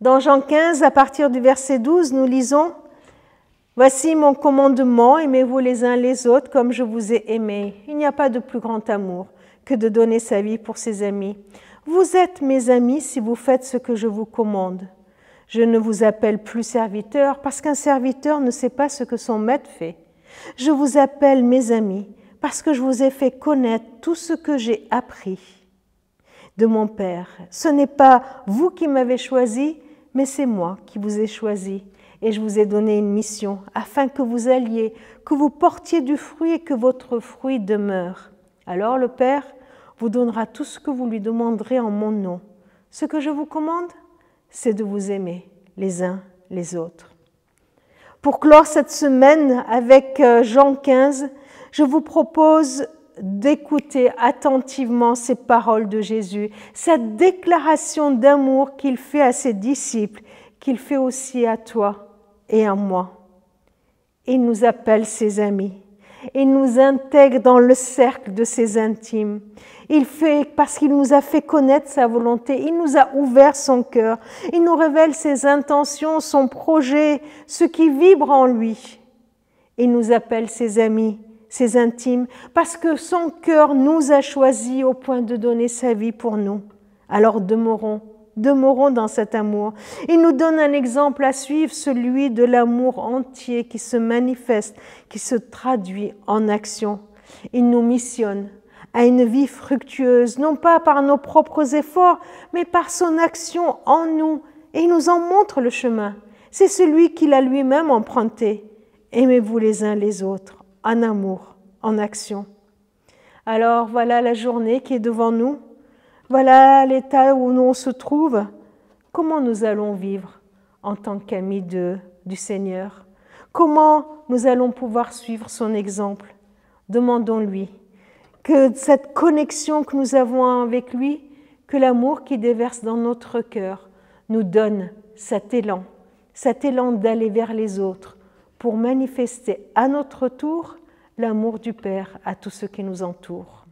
Dans Jean 15, à partir du verset 12, nous lisons « Voici mon commandement, aimez-vous les uns les autres comme je vous ai aimés. Il n'y a pas de plus grand amour que de donner sa vie pour ses amis. Vous êtes mes amis si vous faites ce que je vous commande. Je ne vous appelle plus serviteur parce qu'un serviteur ne sait pas ce que son maître fait. Je vous appelle mes amis parce que je vous ai fait connaître tout ce que j'ai appris de mon Père. Ce n'est pas vous qui m'avez choisi, mais c'est moi qui vous ai choisi. Et je vous ai donné une mission afin que vous alliez, que vous portiez du fruit et que votre fruit demeure. Alors le Père vous donnera tout ce que vous lui demanderez en mon nom. Ce que je vous commande, c'est de vous aimer les uns les autres. Pour clore cette semaine avec Jean 15, je vous propose d'écouter attentivement ces paroles de Jésus, cette déclaration d'amour qu'il fait à ses disciples, qu'il fait aussi à toi et à moi. Il nous appelle ses amis. Il nous intègre dans le cercle de ses intimes. Il fait parce qu'il nous a fait connaître sa volonté. Il nous a ouvert son cœur. Il nous révèle ses intentions, son projet, ce qui vibre en lui. Il nous appelle ses amis, ses intimes, parce que son cœur nous a choisis au point de donner sa vie pour nous. Alors demeurons dans cet amour. Il nous donne un exemple à suivre, celui de l'amour entier qui se manifeste, qui se traduit en action. Il nous missionne à une vie fructueuse, non pas par nos propres efforts, mais par son action en nous. Et il nous en montre le chemin. C'est celui qu'il a lui-même emprunté. Aimez-vous les uns les autres, en amour, en action. Alors voilà la journée qui est devant nous. Voilà l'état où on se trouve. Comment nous allons vivre en tant qu'amis du Seigneur? Comment nous allons pouvoir suivre son exemple? Demandons-lui que cette connexion que nous avons avec lui, que l'amour qui déverse dans notre cœur nous donne cet élan d'aller vers les autres pour manifester à notre tour l'amour du Père à tous ceux qui nous entourent.